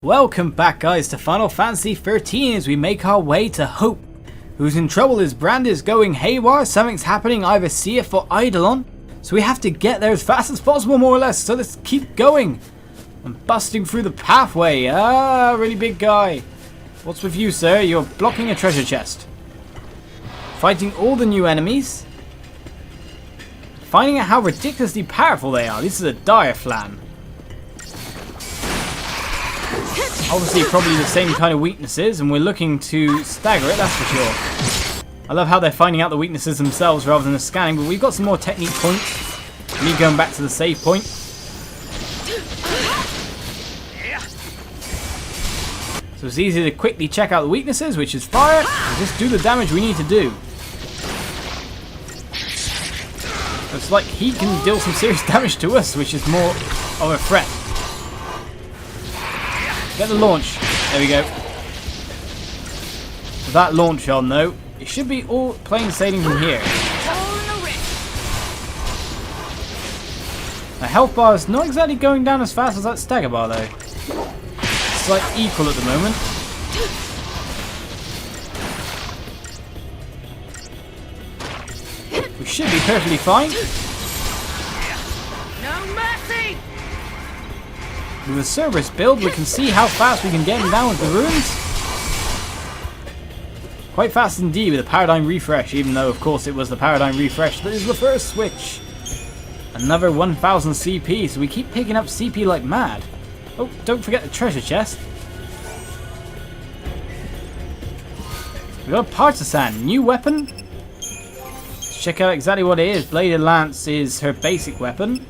Welcome back, guys, to Final Fantasy 13 as we make our way to Hope, who's in trouble. His brand is going haywire. Something's happening either Cie'th or Eidolon, so we have to get there as fast as possible, more or less. So let's keep going. I'm busting through the pathway. Really big guy. What's with you, sir? You're blocking a treasure chest. Fighting all the new enemies. Finding out how ridiculously powerful they are. This is a dire flan. Obviously probably the same kind of weaknesses, and we're looking to stagger it, that's for sure. I love how they're finding out the weaknesses themselves rather than the scanning, but we've got some more technique points. Me going back to the save point. So it's easy to quickly check out the weaknesses, which is fire, and just do the damage we need to do. It's like he can deal some serious damage to us, which is more of a threat. Get the launch. There we go. With that launch on, though, it should be all plain sailing from here. The health bar is not exactly going down as fast as that stagger bar, though. It's like equal at the moment. We should be perfectly fine. No mercy! With a Cerberus build, we can see how fast we can get him down with the runes. Quite fast indeed with a paradigm refresh, even though of course it was the paradigm refresh that is the first switch. Another 1000 CP, so we keep picking up CP like mad. Oh, don't forget the treasure chest. We got a partisan, new weapon. Let's check out exactly what it is. Bladed Lance is her basic weapon.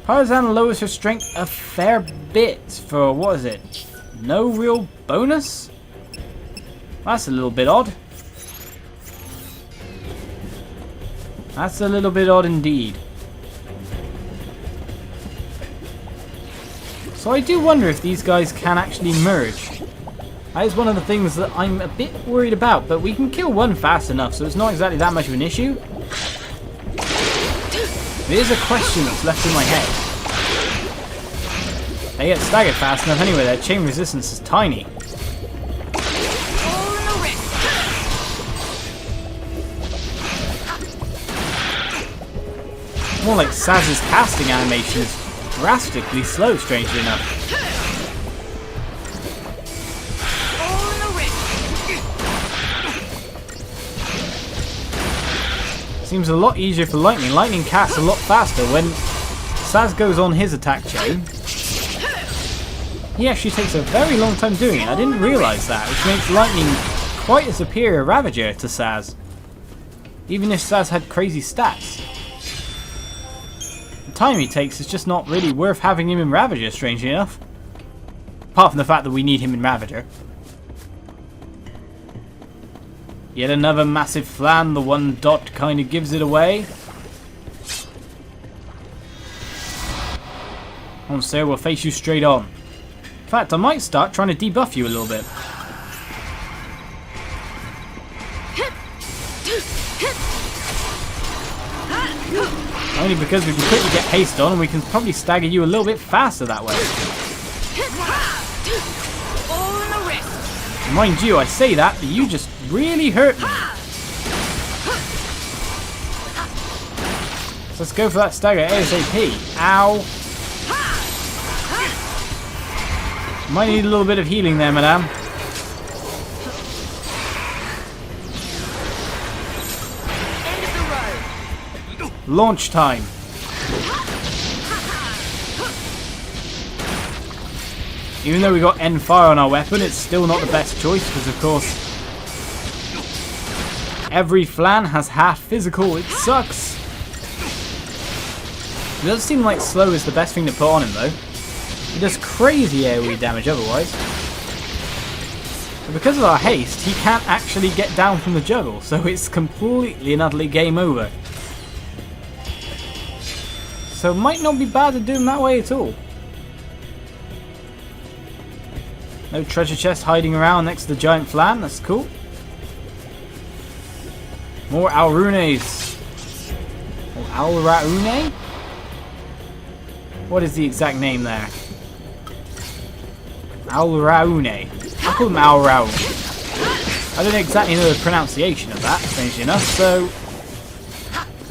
Partisan lowers her strength a fair bit for, what is it? No real bonus? That's a little bit odd. That's a little bit odd indeed. So I do wonder if these guys can actually merge. That is one of the things that I'm a bit worried about, but we can kill one fast enough, so it's not exactly that much of an issue. It is a question that's left in my head. They get staggered fast enough anyway, their chain resistance is tiny. More like Saz's casting animation is drastically slow, strangely enough. Seems a lot easier for Lightning. Lightning casts a lot faster when Saz goes on his attack chain. He actually takes a very long time doing it. I didn't realise that, which makes Lightning quite a superior Ravager to Saz. Even if Saz had crazy stats. The time he takes is just not really worth having him in Ravager, strangely enough. Apart from the fact that we need him in Ravager. Yet another massive flan, the one dot kind of gives it away. Come on, sir, we'll face you straight on. In fact, I might start trying to debuff you a little bit. Only because we can quickly get haste on and we can probably stagger you a little bit faster that way. Mind you, I say that, but you just really hurt me. So let's go for that stagger ASAP. Ow. Might need a little bit of healing there, madame. Launch time. Even though we got end fire on our weapon, it's still not the best choice because, of course, every flan has half physical. It sucks. It does seem like slow is the best thing to put on him, though. He does crazy AoE damage otherwise. But because of our haste, he can't actually get down from the juggle, so it's completely and utterly game over. So it might not be bad to do him that way at all. No treasure chest hiding around next to the giant flan, that's cool. More Alrunes. Or Alraune? What is the exact name there? Alraune. I'll call them Alraune. I don't exactly know the pronunciation of that, strangely enough, so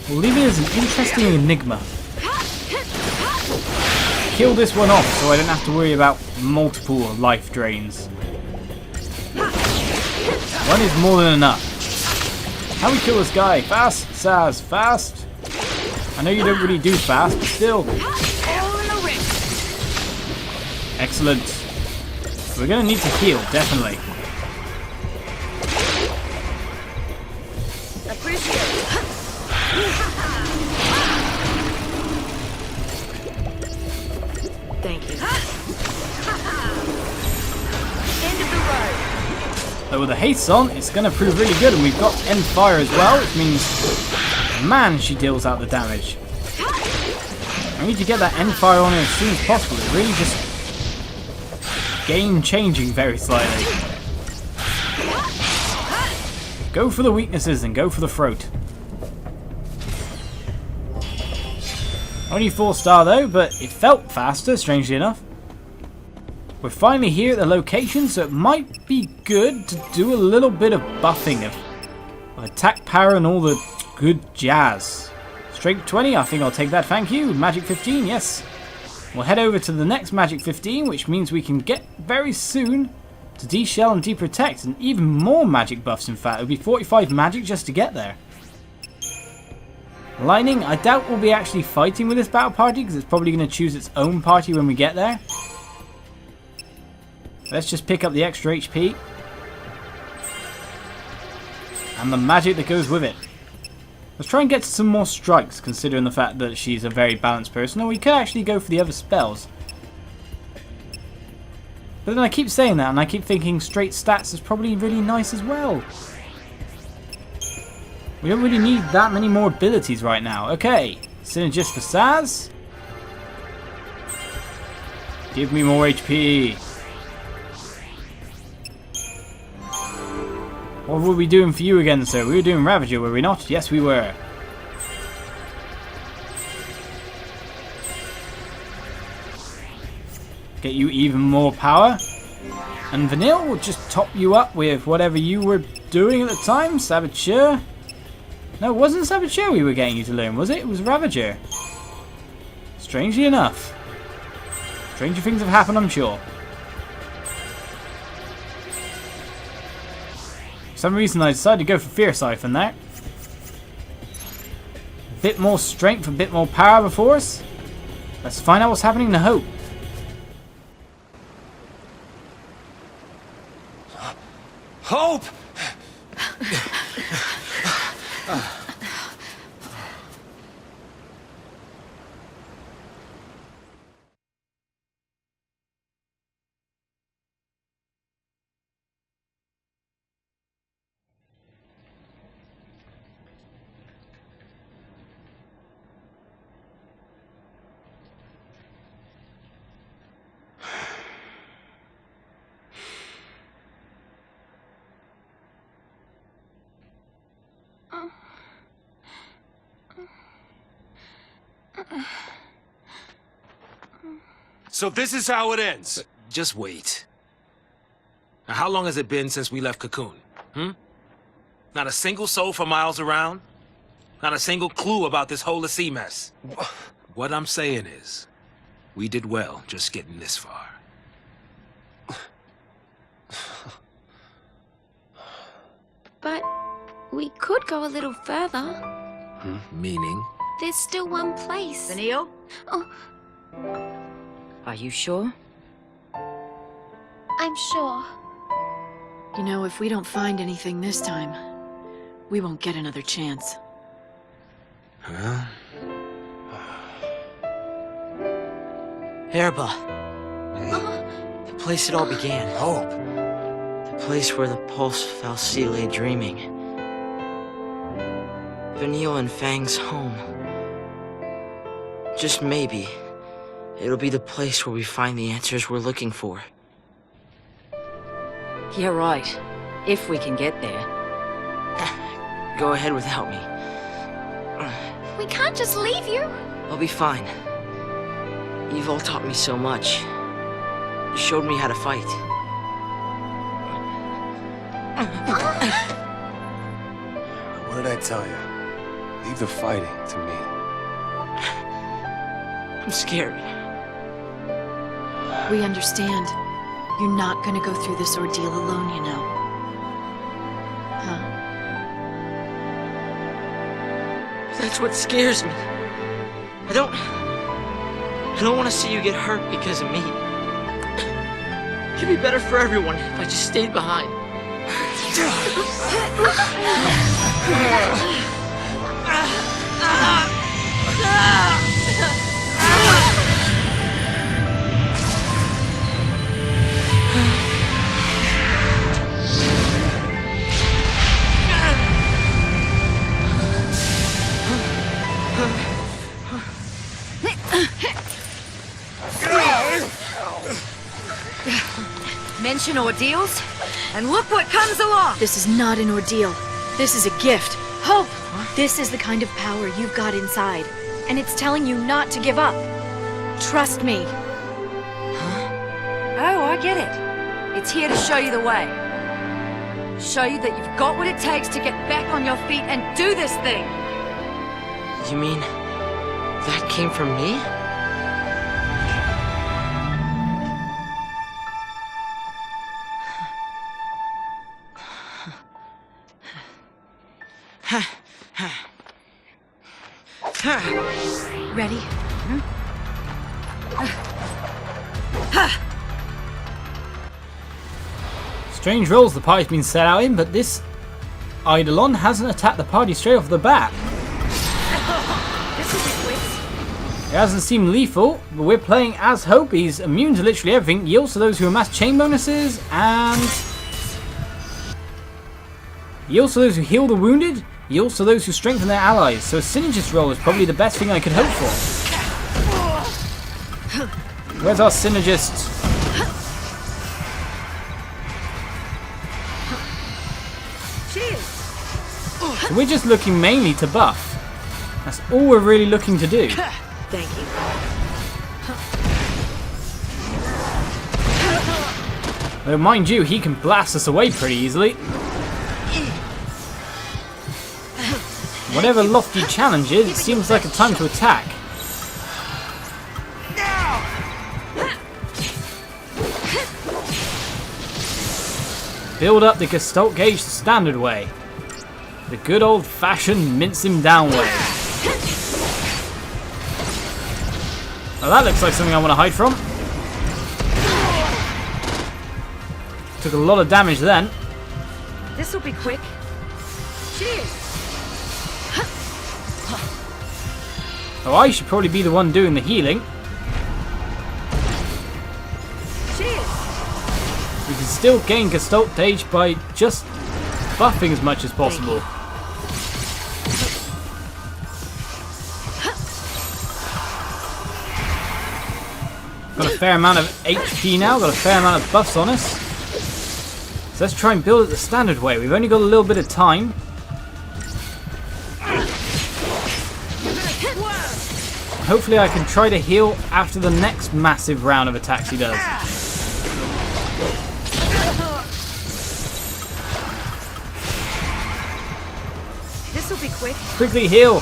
we'll leave it as an interesting enigma. Kill this one off so I don't have to worry about multiple life drains. One is more than enough. How do we kill this guy? Fast, Saz, fast. I know you don't really do fast, but still. Excellent. We're going to need to heal, definitely. Thank you. End of the road. So with the haste on, it's going to prove really good, and we've got end fire as well, which means, man, she deals out the damage. I need to get that end fire on her as soon as possible. It's really just game-changing very slightly. Go for the weaknesses and go for the throat. Only 4-star though, but it felt faster, strangely enough. We're finally here at the location, so it might be good to do a little bit of buffing of attack power and all the good jazz. Strength 20, I think I'll take that, thank you. Magic 15, yes. We'll head over to the next Magic 15, which means we can get very soon to de-shell and de-protect, and even more magic buffs in fact. It would be 45 magic just to get there. Lightning, I doubt we'll be actually fighting with this battle party, because it's probably going to choose its own party when we get there. Let's just pick up the extra HP. And the magic that goes with it. Let's try and get some more strikes, considering the fact that she's a very balanced person. Or we could actually go for the other spells. But then I keep saying that, and I keep thinking straight stats is probably really nice as well. We don't really need that many more abilities right now. Okay, Synergist for Saz. Give me more HP. What were we doing for you again, sir? We were doing Ravager, were we not? Yes, we were. Get you even more power. And Vanille will just top you up with whatever you were doing at the time. Saboteur. No, it wasn't Saboteur we were getting you to learn, was it? It was Ravager. Strangely enough. Stranger things have happened, I'm sure. For some reason I decided to go for Fear Siphon there. A bit more strength, a bit more power before us. Let's find out what's happening to Hope. Hope! So this is how it ends. Just wait. Now, how long has it been since we left Cocoon? Not a single soul for miles around? Not a single clue about this whole sea mess? What I'm saying is, we did well just getting this far. But we could go a little further. Meaning? There's still one place. Vanille? Oh, Are you sure? I'm sure. You know, if we don't find anything this time, we won't get another chance. Huh? Erba. The place it all began. Hope. The place where the pulse Fal'cie lay dreaming. Vanille and Fang's home. Just maybe, it'll be the place where we find the answers we're looking for. You're right. If we can get there. Go ahead without me. We can't just leave you. I'll be fine. You've all taught me so much. showed me how to fight. What did I tell you? Leave the fighting to me. I'm scared. We understand. You're not gonna go through this ordeal alone, you know. Huh? That's what scares me. I don't want to see you get hurt because of me. It'd be better for everyone if I just stayed behind. Mention ordeals, and look what comes along! This is not an ordeal. This is a gift. Hope! This is the kind of power you've got inside, and it's telling you not to give up. Trust me. Oh, I get it. It's here to show you the way. Show you that you've got what it takes to get back on your feet and do this thing! You mean that came from me? Ready? Strange roles the party's been set out in, but this Eidolon hasn't attacked the party straight off the bat. It hasn't seemed lethal, but we're playing as Hope. He's immune to literally everything. Yields to those who amass chain bonuses, and yields to those who heal the wounded. Yields to those who strengthen their allies. So a synergist role is probably the best thing I could hope for. Where's our synergist? So we're just looking mainly to buff. That's all we're really looking to do. Thank you. Though mind you, he can blast us away pretty easily. Whatever lofty challenge is, it seems like a time to attack. Build up the Gestalt gauge the standard way. The good old-fashioned mince him down way. Now that looks like something I want to hide from. Took a lot of damage then. This'll be quick. Cheers! Oh, I should probably be the one doing the healing. Cheers! We can still gain Gestalt gauge by just buffing as much as possible. Got a fair amount of HP now, got a fair amount of buffs on us. So let's try and build it the standard way. We've only got a little bit of time. Hopefully I can try to heal after the next massive round of attacks he does. This'll be quick. Quickly heal!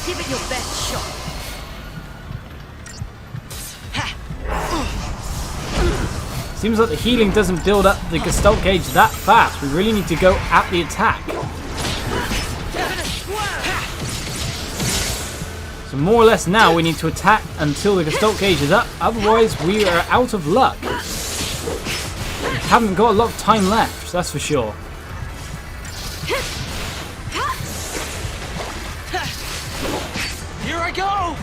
Give it your best shot. Seems like the healing doesn't build up the Gestalt gauge that fast. We really need to go at the attack. So more or less now we need to attack until the Gestalt gauge is up, otherwise we are out of luck. We haven't got a lot of time left, that's for sure. Here I go!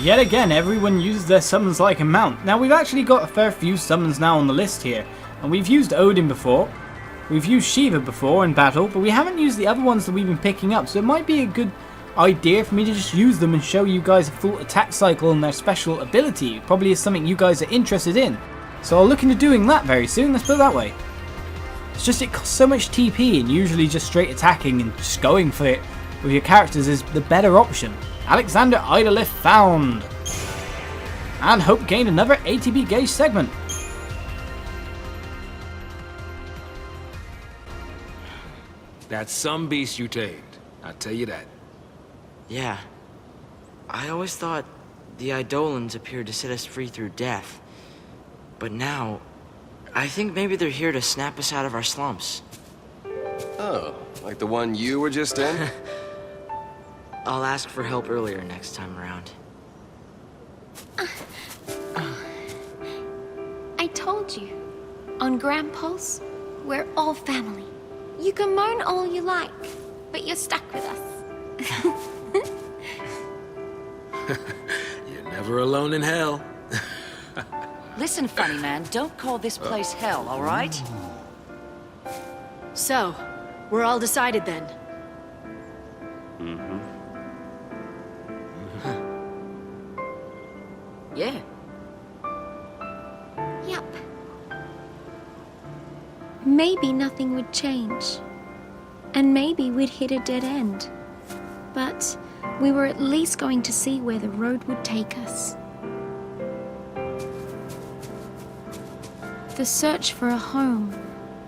Yet again, everyone uses their summons like a mount. Now we've actually got a fair few summons now on the list here, and we've used Odin before. We've used Shiva before in battle, but we haven't used the other ones that we've been picking up, so it might be a good idea for me to just use them and show you guys a full attack cycle and their special ability. It probably is something you guys are interested in. So I'll look into doing that very soon, let's put it that way. It's just it costs so much TP, and usually just straight attacking and just going for it with your characters is the better option. Alexander Eidolon found! And Hope gained another ATB gauge segment. That's some beast you tamed, I'll tell you that. Yeah. I always thought the Eidolons appeared to set us free through death. But now, I think maybe they're here to snap us out of our slumps. Oh, like the one you were just in? I'll ask for help earlier next time around. I told you. On Grand Pulse, we're all family. You can moan all you like, but you're stuck with us. You're never alone in hell. Listen, funny man, don't call this place hell, all right? So, we're all decided then. Yeah. Yep. Maybe nothing would change. And maybe we'd hit a dead end. But we were at least going to see where the road would take us. The search for a home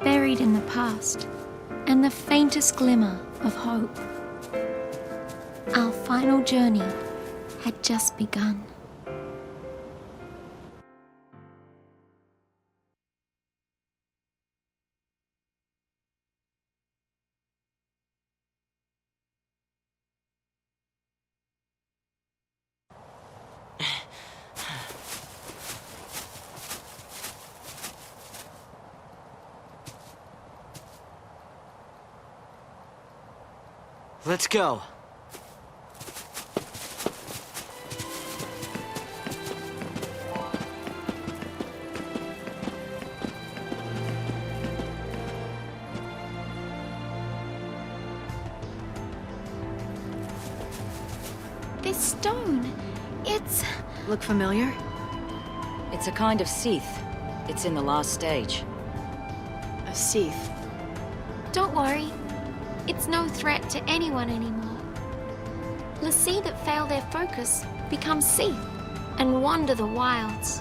buried in the past, and the faintest glimmer of hope. Our final journey had just begun. Let's go. This stone, it's... Look familiar? It's a kind of Cie'th. It's in the last stage. A Cie'th. Don't worry. It's no threat to anyone anymore. L'Cie that fail their focus become Cie'th and wander the wilds.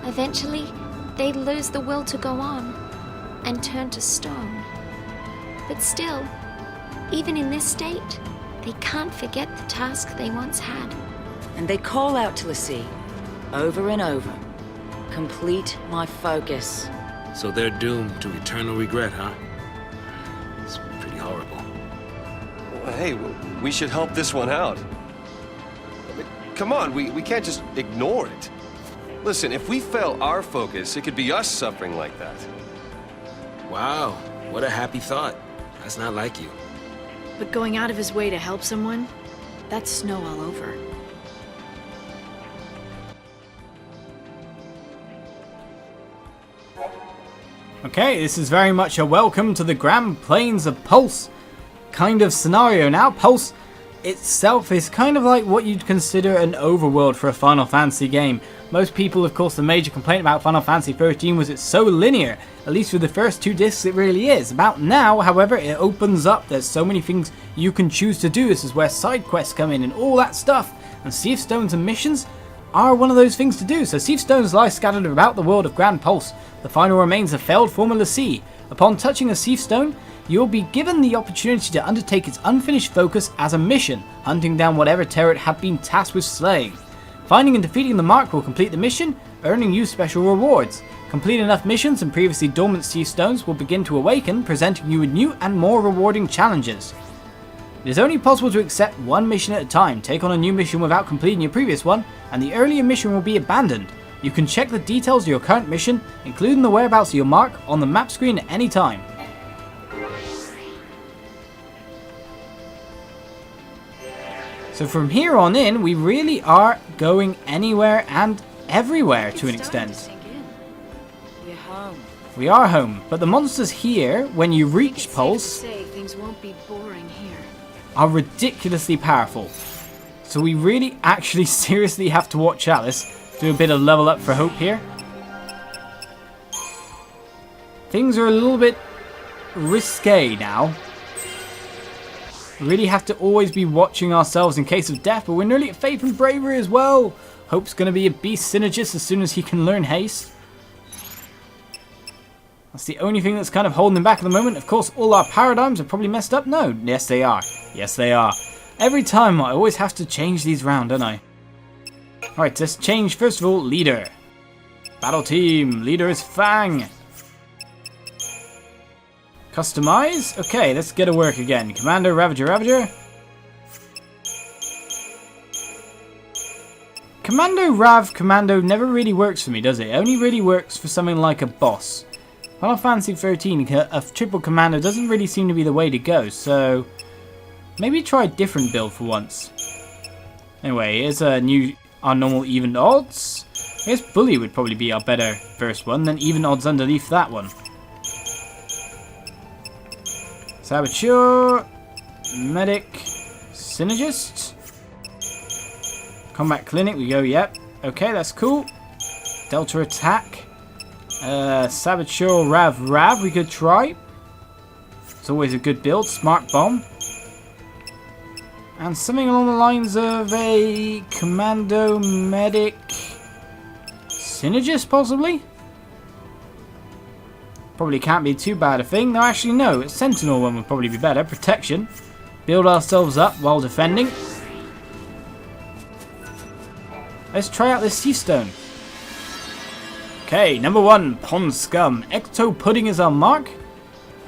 Eventually, they lose the will to go on and turn to stone. But still, even in this state, they can't forget the task they once had. And they call out to L'Cie, over and over. Complete my focus. So they're doomed to eternal regret, huh? It's pretty horrible. Well, hey, we should help this one out. I mean, come on, we can't just ignore it. Listen, if we fail our focus, it could be us suffering like that. Wow, what a happy thought. That's not like you. But going out of his way to help someone, that's snow all over. Okay, this is very much a welcome to the Grand Plains of Pulse kind of scenario. Now, Pulse itself is kind of like what you'd consider an overworld for a Final Fantasy game. Most people, of course, the major complaint about Final Fantasy 13 was it's so linear. At least for the first 2 discs it really is. About now, however, it opens up. There's so many things you can choose to do. This is where side quests come in and all that stuff. And Cie'th Stones and missions are one of those things to do. So Cie'th Stones lie scattered about the world of Grand Pulse, the final remains of failed former L'Cie. Upon touching a Cie'th Stone, you'll be given the opportunity to undertake its unfinished focus as a mission, hunting down whatever terror it had been tasked with slaying. Finding and defeating the mark will complete the mission, earning you special rewards. Complete enough missions and previously dormant Cie'th Stones will begin to awaken, presenting you with new and more rewarding challenges. It is only possible to accept one mission at a time. Take on a new mission without completing your previous one, and the earlier mission will be abandoned. You can check the details of your current mission, including the whereabouts of your mark, on the map screen at any time. So from here on in, we really are going anywhere and everywhere to an extent. You're home. We are home, but the monsters here, when you reach Pulse, Say things won't be boring here. are ridiculously powerful. So we really actually seriously have to watch out. Let's do a bit of level up for Hope here. Things are a little bit risque now. We really have to always be watching ourselves in case of death, but we're nearly at Faith and Bravery as well. Hope's going to be a beast synergist as soon as he can learn haste. That's the only thing that's kind of holding him back at the moment. Of course, all our paradigms are probably messed up. No, yes they are. Yes they are. Every time I always have to change these round, don't I? Alright, let's change first of all, leader. Battle team, leader is Fang. Customize? Okay, let's get to work again. Commander, Ravager, Ravager. Commando never really works for me, does it? It only really works for something like a boss. Final Fantasy 13, a triple commando doesn't really seem to be the way to go, so maybe try a different build for once. Anyway, here's our normal even odds. I guess Bully would probably be our better first one, then even odds underneath that one. Saboteur, Medic, Synergist, Combat Clinic, we go, yep. Okay, that's cool. Delta Attack. Saboteur Rav we could try. It's always a good build. Smart Bomb. And something along the lines of a Commando Medic Synergist, possibly? Probably can't be too bad a thing. No, actually no. A Sentinel one would probably be better. Protection. Build ourselves up while defending. Let's try out this Cie'th Stone. Okay, number 1, Pond Scum. Ecto Pudding is our mark.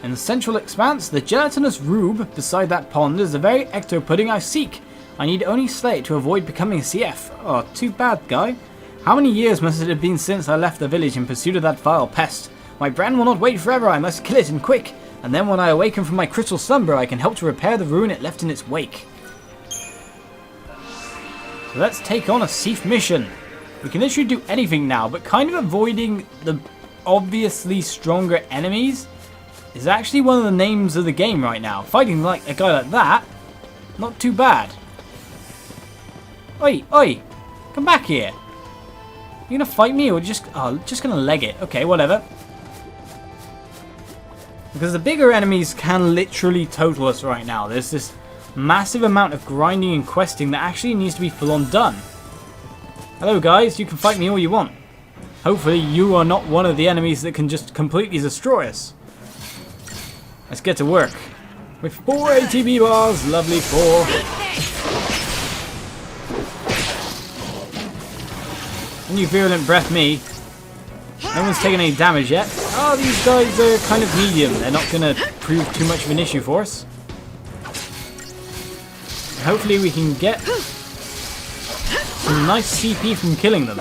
In the central expanse, the gelatinous rube beside that pond is the very Ecto Pudding I seek. I need only slay it to avoid becoming a CF. Oh, too bad, guy. How many years must it have been since I left the village in pursuit of that vile pest? My brand will not wait forever, I must kill it and quick. And then when I awaken from my crystal slumber, I can help to repair the ruin it left in its wake. So let's take on a Cie'th mission. We can literally do anything now, but kind of avoiding the obviously stronger enemies is actually one of the names of the game right now. Fighting like a guy like that, not too bad. Oi, oi, come back here. You gonna fight me or just gonna leg it? Okay, whatever. Because the bigger enemies can literally total us right now. There's this massive amount of grinding and questing that actually needs to be full on done. Hello guys, you can fight me all you want. Hopefully you are not one of the enemies that can just completely destroy us. Let's get to work. With 4 ATB bars, lovely 4. And you virulent breath me. No one's taken any damage yet. Oh, these guys are kind of medium. They're not going to prove too much of an issue for us. Hopefully we can get some nice CP from killing them.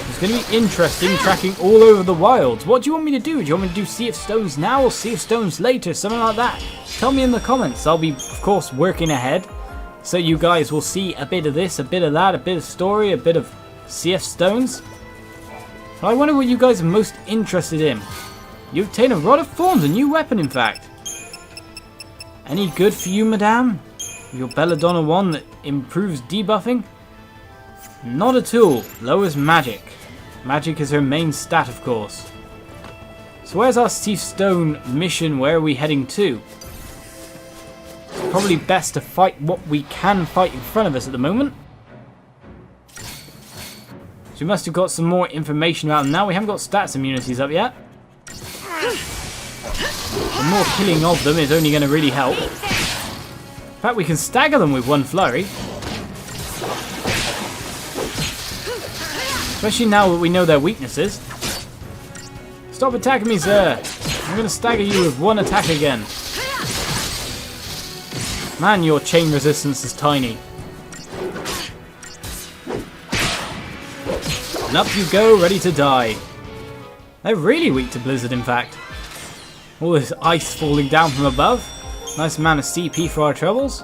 It's going to be interesting tracking all over the wilds. What do you want me to do? Do you want me to do Cie'th Stones now or Cie'th Stones later? Something like that. Tell me in the comments. I'll be, of course, working ahead. So you guys will see a bit of this, a bit of that, a bit of story, a bit of Cie'th Stones. But I wonder what you guys are most interested in. You obtain a Rod of Thorns, a new weapon in fact. Any good for you, madame? Your Belladonna one that improves debuffing? Not at all. Lowers magic. Magic is her main stat, of course. So where's our Cie'th Stone mission? Where are we heading to? It's probably best to fight what we can fight in front of us at the moment. So we must have got some more information about them now. We haven't got stats immunities up yet. The more killing of them is only going to really help. In fact, we can stagger them with one flurry. Especially now that we know their weaknesses. Stop attacking me, sir. I'm going to stagger you with one attack again. Man, your chain resistance is tiny. And up you go, ready to die. They're really weak to Blizzard, in fact. All this ice falling down from above. Nice amount of CP for our troubles.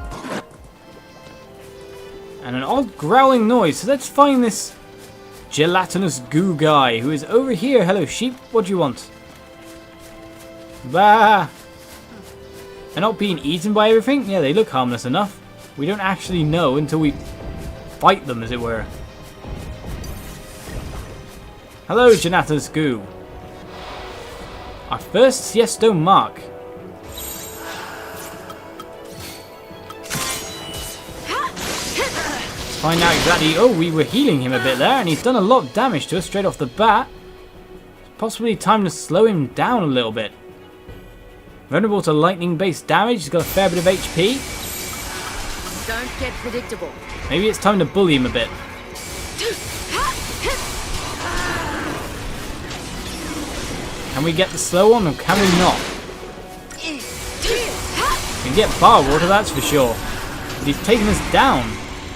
and an odd growling noise. So let's find this gelatinous goo guy who is over here. Hello, sheep. What do you want? Bah! They're not being eaten by everything? Yeah, they look harmless enough. We don't actually know until we fight them, as it were. Hello, gelatinous goo. Our first Cie'th Stone mark. Find out exactly. Oh, we were healing him a bit there, and he's done a lot of damage to us straight off the bat. It's possibly time to slow him down a little bit. Vulnerable to lightning-based damage. He's got a fair bit of HP. Don't get predictable. Maybe it's time to bully him a bit. Can we get the slow one, or can we not? We can get bar water, that's for sure. But he's taking us down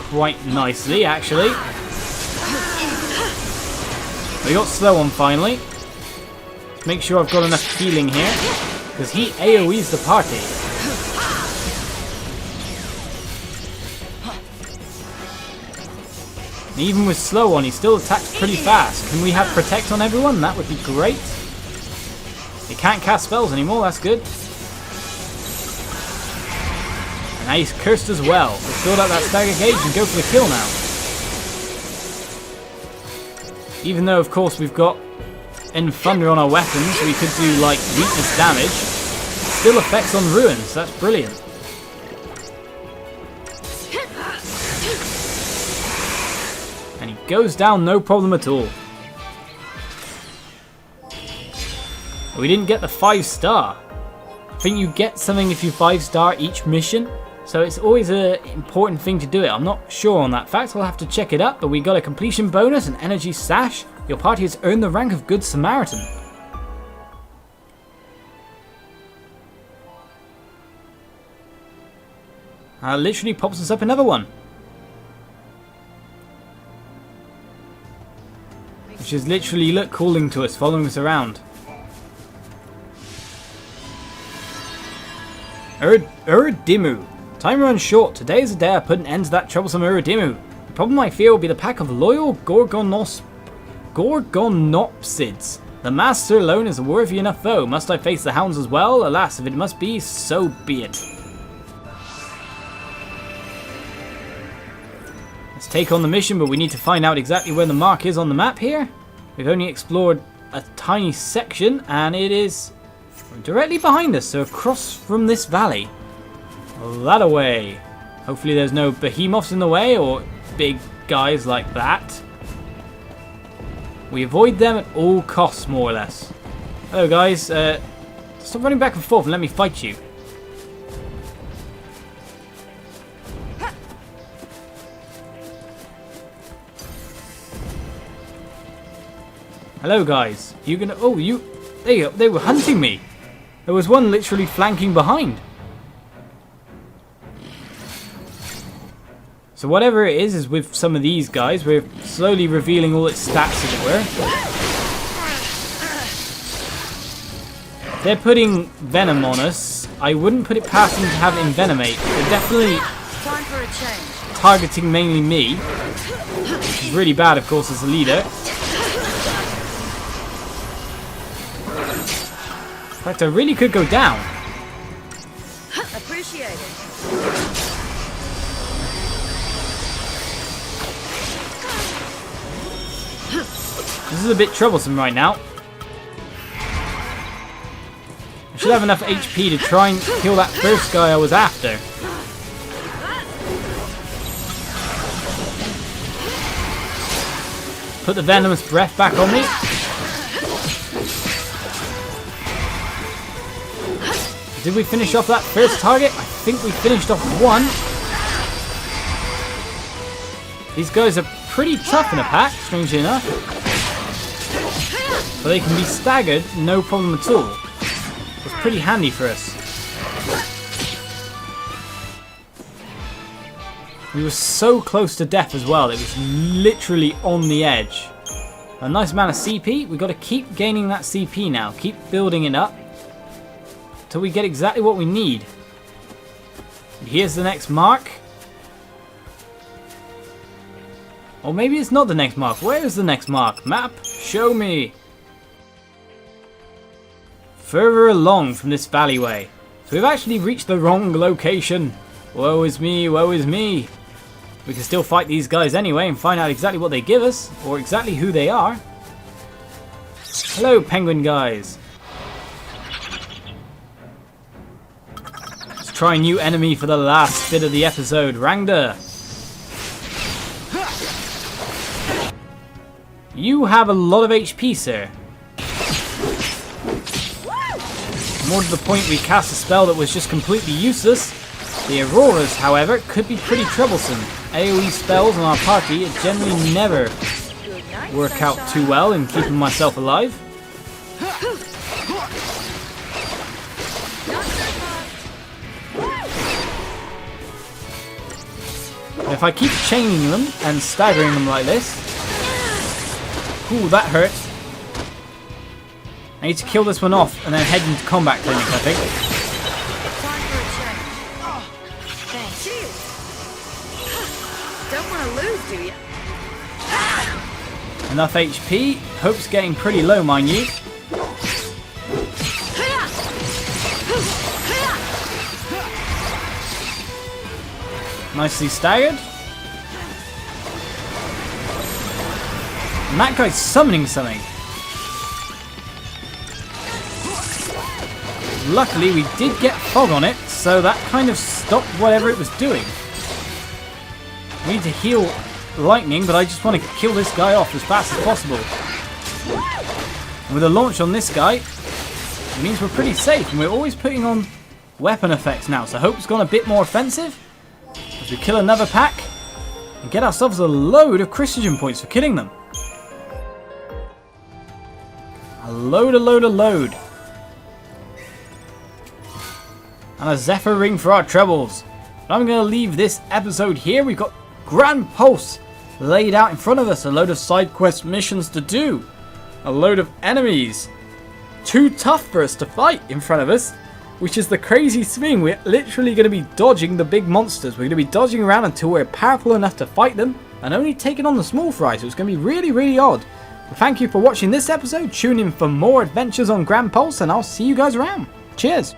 quite nicely, actually. We got slow on finally. Let's make sure I've got enough healing here, because he AoEs the party. And even with slow on, he still attacks pretty fast. Can we have protect on everyone? That would be great. He can't cast spells anymore, that's good. And now he's cursed as well. Let's build up that stagger gauge and go for the kill now. Even though, of course, we've got End Thunder on our weapons, we could do, like, weakness damage. Still effects on ruins, that's brilliant. And he goes down no problem at all. We didn't get the 5-star. I think you get something if you 5-star each mission, so it's always an important thing to do it. I'm not sure on that fact, I'll have to check it up, but we got a completion bonus, an energy sash. Your party has earned the rank of Good Samaritan. Literally pops us up another one. Which is literally, look, calling to us, following us around. Urdimu. Time runs short. Today is the day I put an end to that troublesome Urdimu. The problem I fear will be the pack of loyal Gorgonopsids. The master alone is a worthy enough foe. Must I face the hounds as well? Alas, if it must be, so be it. Let's take on the mission, but we need to find out exactly where the mark is on the map here. We've only explored a tiny section, and it is directly behind us, so across from this valley. That away. Hopefully there's no behemoths in the way, or big guys like that. We avoid them at all costs, more or less. Hello guys, stop running back and forth and let me fight you. Hello guys, you gonna, oh you, they were hunting me. There was one literally flanking behind. So whatever it is with some of these guys, we're slowly revealing all its stats, as it were. If they're putting venom on us, I wouldn't put it past them to have envenomate. They're definitely Time for a change. targeting mainly me, which is really bad, of course, as a leader. In fact, I really could go down. Appreciate it. This is a bit troublesome right now. I should have enough HP to try and kill that first guy I was after. Put the venomous breath back on me. Did we finish off that first target? I think we finished off one. These guys are pretty tough in a pack, strangely enough. But they can be staggered, no problem at all. It's pretty handy for us. We were so close to death as well, it was literally on the edge. A nice amount of CP, we've got to keep gaining that CP now, keep building it up until we get exactly what we need. And here's the next mark. Or maybe it's not the next mark. Where is the next mark? Map, show me. Further along from this alleyway. So we've actually reached the wrong location. Woe is me, woe is me. We can still fight these guys anyway and find out exactly what they give us. Or exactly who they are. Hello, penguin guys. Let's try a new enemy for the last bit of the episode. Rangda. You have a lot of HP, sir. More to the point, we cast a spell that was just completely useless. The Auroras, however, could be pretty troublesome. AoE spells on our party generally never work out too well in keeping myself alive. If I keep chaining them and staggering them like this... Ooh, that hurt. I need to kill this one off and then head into combat clinic, I think. Don't want to lose, do you? Enough HP. Hope's getting pretty low, mind you. Nicely staggered. And that guy's summoning something. Luckily, we did get fog on it, so that kind of stopped whatever it was doing. We need to heal lightning, but I just want to kill this guy off as fast as possible. And with a launch on this guy, it means we're pretty safe, and we're always putting on weapon effects now, so Hope's gone a bit more offensive as we kill another pack and get ourselves a load of Christian points for killing them. A load. And a Zephyr ring for our troubles. But I'm going to leave this episode here. We've got Grand Pulse laid out in front of us. A load of side quest missions to do. A load of enemies. Too tough for us to fight in front of us. Which is the crazy thing. We're literally going to be dodging the big monsters. We're going to be dodging around until we're powerful enough to fight them. And only taking on the small fry. So it's going to be really, really odd. But thank you for watching this episode. Tune in for more adventures on Grand Pulse. And I'll see you guys around. Cheers.